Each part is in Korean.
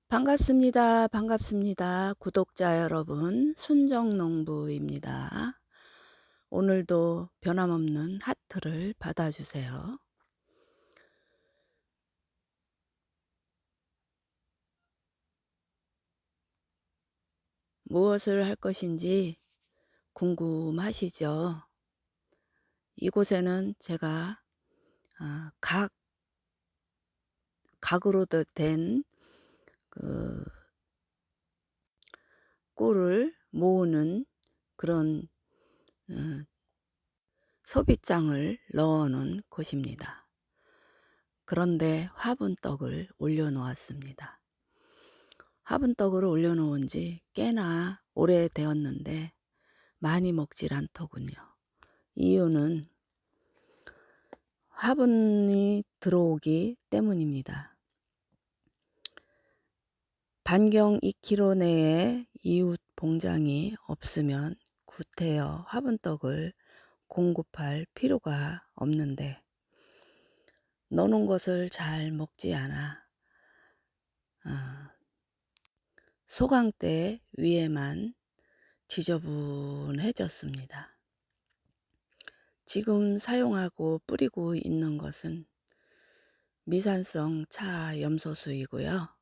반갑습니다. 반갑습니다. 구독자 여러분, 순정농부입니다. 오늘도 변함없는 하트를 받아주세요. 무엇을 할 것인지 궁금하시죠? 이곳에는 제가 각으로 된 그 꿀을 모으는 그런 어, 소비장을 넣어 놓은 곳입니다. 그런데 화분떡을 올려 놓았습니다. 화분떡을 올려놓은 지 꽤나 오래되었는데 많이 먹질 않더군요. 이유는 화분이 들어오기 때문입니다. 반경 2km 내에 이웃 봉장이 없으면 구태여 화분떡을 공급할 필요가 없는데 넣어놓은 것을 잘 먹지 않아 소강대 위에만 지저분해졌습니다. 지금 사용하고 뿌리고 있는 것은 미산성 차 염소수이고요.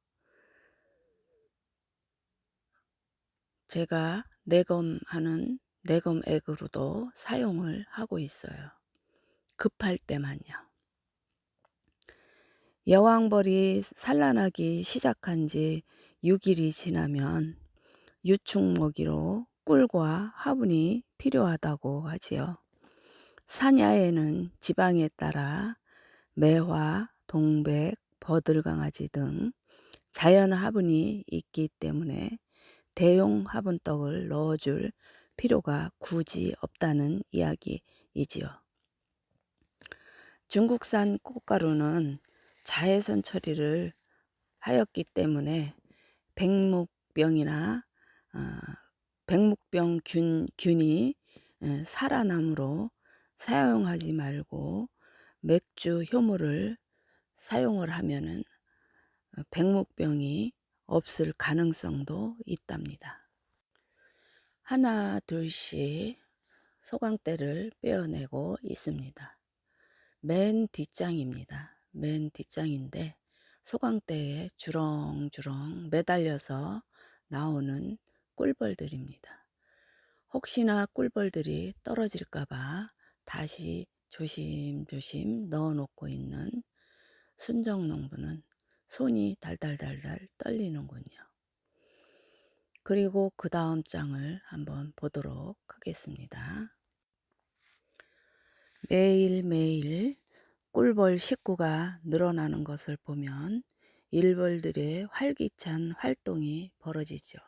제가 내검하는 내검액으로도 사용을 하고 있어요. 급할 때만요. 여왕벌이 산란하기 시작한 지 6일이 지나면 유충 먹이로 꿀과 화분이 필요하다고 하지요. 산야에는 지방에 따라 매화, 동백, 버들강아지 등 자연 화분이 있기 때문에 대용 화분떡을 넣어줄 필요가 굳이 없다는 이야기이지요. 중국산 꽃가루는 자외선 처리를 하였기 때문에 백목병이나 백목병 균이 살아남으로 사용하지 말고 맥주 효모를 사용을 하면은 백목병이 없을 가능성도 있답니다. 하나 둘씩 소강대를 빼어내고 있습니다. 맨 뒷장입니다. 맨 뒷장인데 소강대에 주렁주렁 매달려서 나오는 꿀벌들입니다. 혹시나 꿀벌들이 떨어질까봐 다시 조심조심 넣어놓고 있는 순정농부는 손이 달달달달 떨리는군요. 그리고 그 다음 장을 한번 보도록 하겠습니다. 매일매일 꿀벌 식구가 늘어나는 것을 보면 일벌들의 활기찬 활동이 벌어지죠.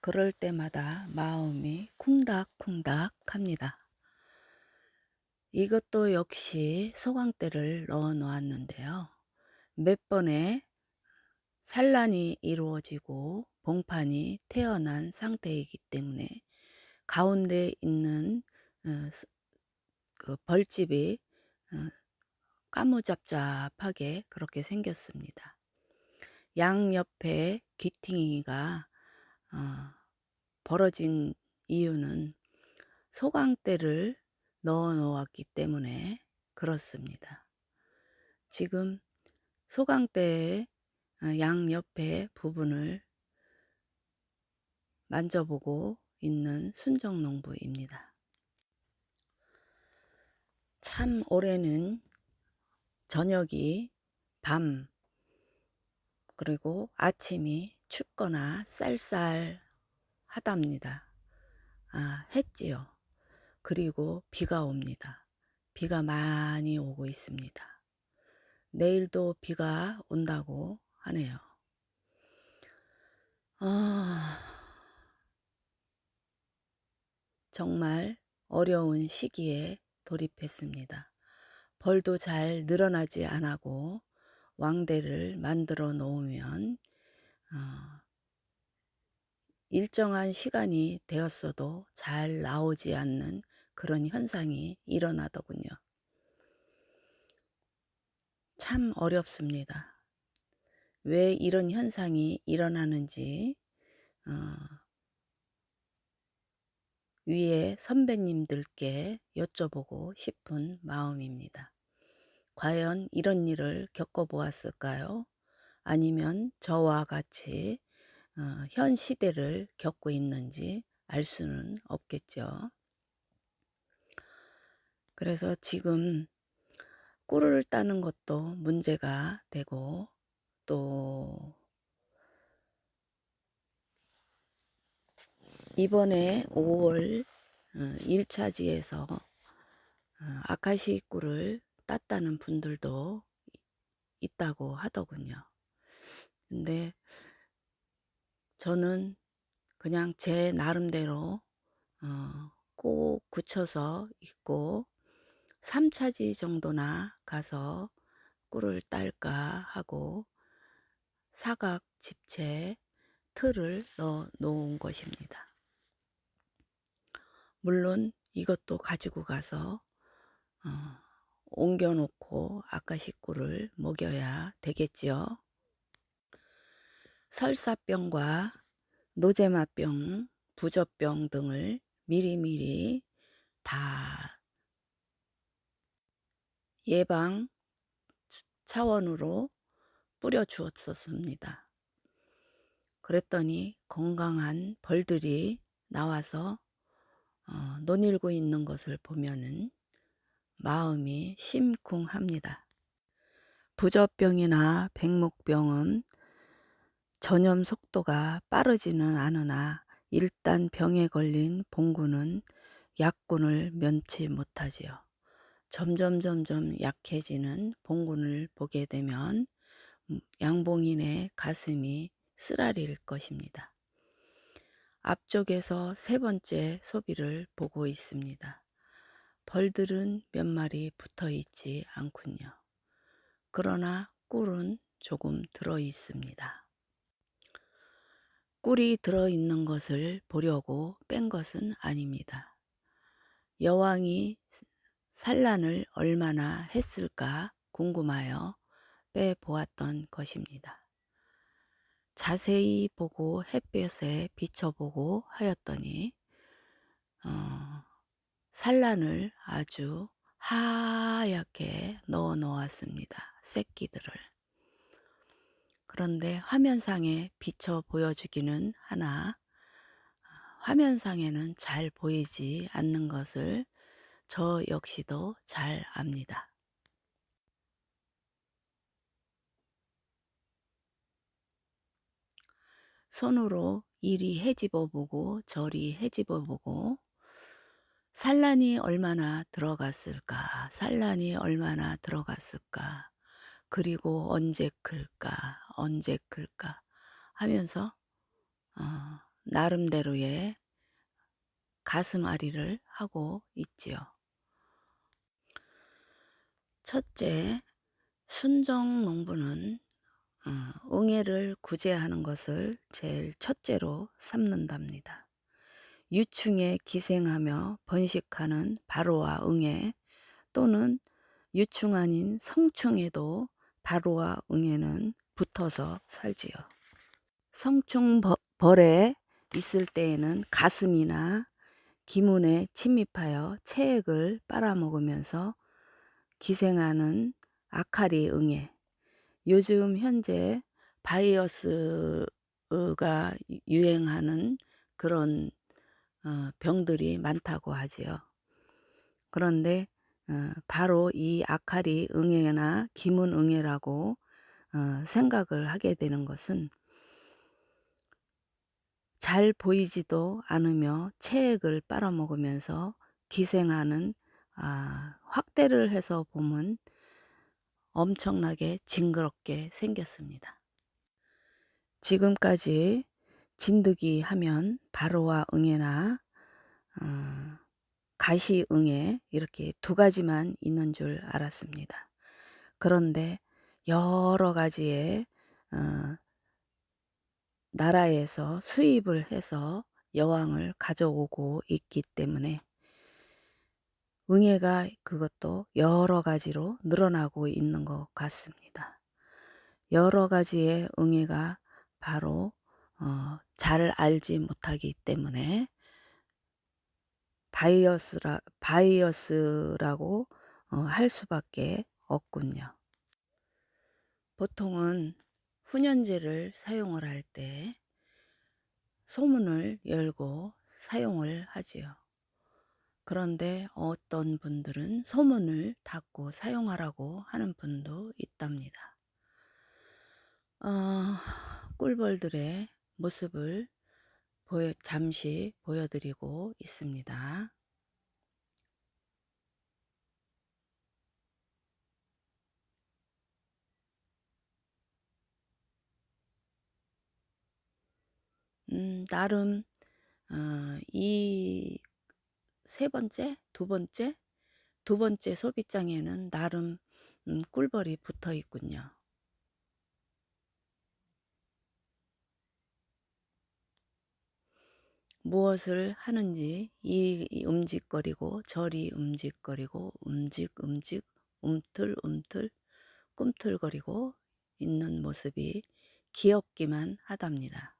그럴 때마다 마음이 쿵닥쿵닥 합니다. 이것도 역시 소강대를 넣어 놓았는데요. 몇 번의 산란이 이루어지고 봉판이 태어난 상태이기 때문에 가운데 있는 그 벌집이 까무잡잡하게 그렇게 생겼습니다. 양옆에 귀퉁이가 벌어진 이유는 소강대를 넣어 놓았기 때문에 그렇습니다. 지금 소강대의 양옆에 부분을 만져보고 있는 순정농부입니다. 참 올해는 저녁이 밤 그리고 아침이 춥거나 쌀쌀하답니다. 했지요. 그리고 비가 옵니다. 비가 많이 오고 있습니다. 내일도 비가 온다고 하네요. 정말 어려운 시기에 돌입했습니다. 벌도 잘 늘어나지 않고 왕대를 만들어 놓으면 일정한 시간이 되었어도 잘 나오지 않는 그런 현상이 일어나더군요. 참 어렵습니다. 왜 이런 현상이 일어나는지 어, 위에 선배님들께 여쭤보고 싶은 마음입니다. 과연 이런 일을 겪어보았을까요? 아니면 저와 같이 현 시대를 겪고 있는지 알 수는 없겠죠. 그래서 지금 꿀을 따는 것도 문제가 되고, 또 이번에 5월 1차지에서 아카시 꿀을 땄다는 분들도 있다고 하더군요. 근데 저는 그냥 제 나름대로 꼭 굳혀서 있고 3차지 정도나 가서 꿀을 딸까 하고 사각 집채 틀을 넣어 놓은 것입니다. 물론 이것도 가지고 가서 어, 옮겨 놓고 아카시 꿀을 먹여야 되겠지요. 설사병과 노제마병, 부젖병 등을 미리미리 다 예방 차원으로 뿌려 주었었습니다. 그랬더니 건강한 벌들이 나와서 논일고 있는 것을 보면은 마음이 심쿵합니다. 부젖병이나 백목병은 전염 속도가 빠르지는 않으나 일단 병에 걸린 봉구는 약군을 면치 못하지요. 점점 약해지는 봉군을 보게 되면 양봉인의 가슴이 쓰라릴 것입니다. 앞쪽에서 세 번째 소비를 보고 있습니다. 벌들은 몇 마리 붙어 있지 않군요. 그러나 꿀은 조금 들어 있습니다. 꿀이 들어있는 것을 보려고 뺀 것은 아닙니다. 여왕이 산란을 얼마나 했을까 궁금하여 빼보았던 것입니다. 자세히 보고 햇볕에 비춰보고 하였더니 산란을 아주 하얗게 넣어 놓았습니다. 새끼들을. 그런데 화면상에 비춰 보여주기는 하나 화면상에는 잘 보이지 않는 것을 저 역시도 잘 압니다. 손으로 이리 헤집어 보고 저리 헤집어 보고 산란이 얼마나 들어갔을까, 산란이 얼마나 들어갔을까, 그리고 언제 클까 하면서 나름대로의 가슴앓이를 하고 있지요. 첫째, 순정 농부는 응애를 구제하는 것을 제일 첫째로 삼는답니다. 유충에 기생하며 번식하는 바로와 응애 또는 유충 아닌 성충에도 바로와 응애는 붙어서 살지요. 성충 벌에 있을 때에는 가슴이나 기문에 침입하여 체액을 빨아먹으면서 기생하는 아카리 응애, 요즘 현재 바이러스가 유행하는 그런 병들이 많다고 하지요. 그런데 바로 이 아카리 응애나 기문 응애라고 생각을 하게 되는 것은 잘 보이지도 않으며 체액을 빨아먹으면서 기생하는, 확대를 해서 보면 엄청나게 징그럽게 생겼습니다. 지금까지 진드기 하면 바로와 응애나 가시 응애 이렇게 두 가지만 있는 줄 알았습니다. 그런데 여러 가지의 나라에서 수입을 해서 여왕을 가져오고 있기 때문에 응애가 그것도 여러 가지로 늘어나고 있는 것 같습니다. 여러 가지의 응애가 바로 잘 알지 못하기 때문에 바이어스라고 할 수밖에 없군요. 보통은 훈연제를 사용을 할 때 소문을 열고 사용을 하지요. 그런데 어떤 분들은 소문을 닫고 사용하라고 하는 분도 있답니다. 꿀벌들의 모습을 잠시 보여드리고 있습니다. 나름 이 세 번째, 두 번째 소비장에는 나름 꿀벌이 붙어 있군요. 무엇을 하는지 이 움직거리고 저리 움직거리고 움직 움틀움틀 꿈틀거리고 있는 모습이 귀엽기만 하답니다.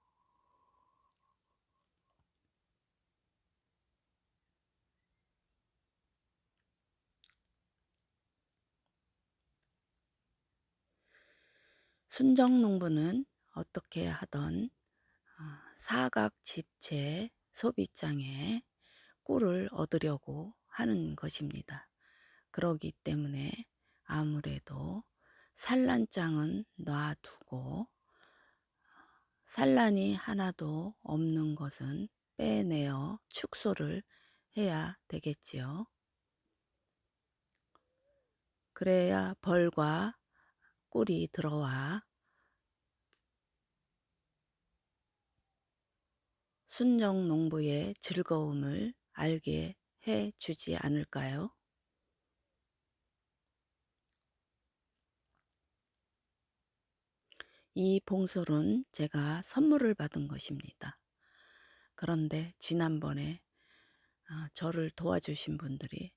순정농부는 어떻게 하던 사각 집체 소비장에 꿀을 얻으려고 하는 것입니다. 그러기 때문에 아무래도 산란장은 놔두고 산란이 하나도 없는 것은 빼내어 축소를 해야 되겠지요. 그래야 벌과 꿀이 들어와 순정 농부의 즐거움을 알게 해 주지 않을까요? 이 봉솔은 제가 선물을 받은 것입니다. 그런데 지난번에 저를 도와주신 분들이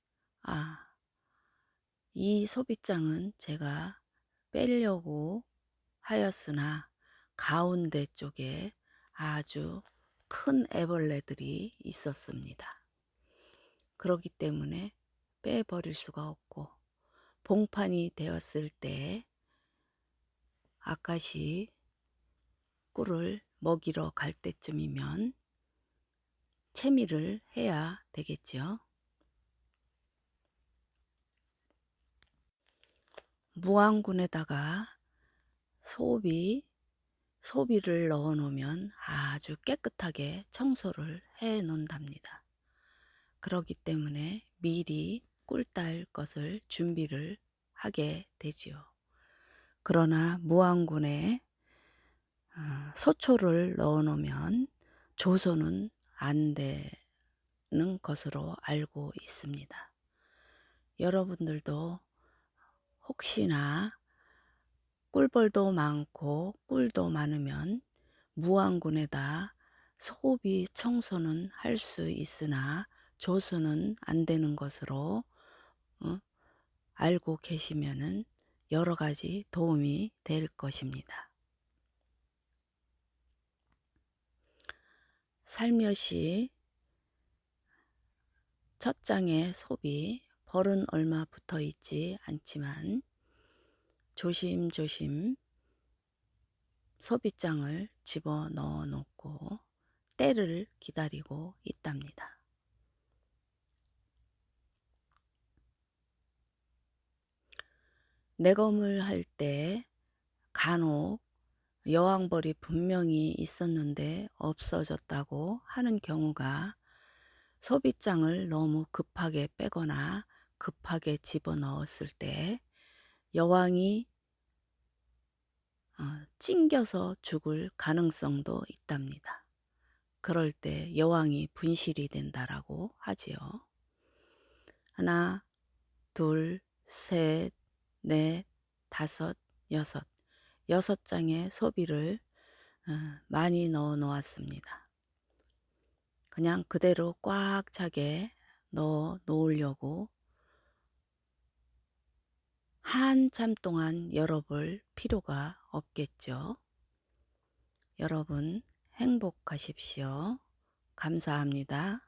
이 소비장은 제가 빼려고 하였으나 가운데 쪽에 아주 큰 애벌레들이 있었습니다. 그렇기 때문에 빼버릴 수가 없고 봉판이 되었을 때 아까시 꿀을 먹이러 갈 때쯤이면 채미를 해야 되겠죠. 무안군에다가 소비를 넣어 놓으면 아주 깨끗하게 청소를 해 놓는답니다. 그렇기 때문에 미리 꿀 딸 것을 준비를 하게 되지요. 그러나 무안군에 소초를 넣어 놓으면 조소는 안 되는 것으로 알고 있습니다. 여러분들도 혹시나 꿀벌도 많고 꿀도 많으면 무안군에다 소비 청소는 할 수 있으나 조소는 안 되는 것으로 알고 계시면은 여러 가지 도움이 될 것입니다. 살며시 첫 장의 소비, 벌은 얼마 붙어 있지 않지만 조심조심 소비장을 집어 넣어 놓고 때를 기다리고 있답니다. 내검을 할 때 간혹 여왕벌이 분명히 있었는데 없어졌다고 하는 경우가 소비장을 너무 급하게 빼거나 급하게 집어넣었을 때 여왕이 찡겨서 죽을 가능성도 있답니다. 그럴 때 여왕이 분실이 된다라고 하지요. 하나, 둘, 셋, 넷, 다섯, 여섯 장의 소비를 많이 넣어 놓았습니다. 그냥 그대로 꽉 차게 넣어 놓으려고 한참 동안 열어볼 필요가 없겠죠. 여러분 행복하십시오. 감사합니다.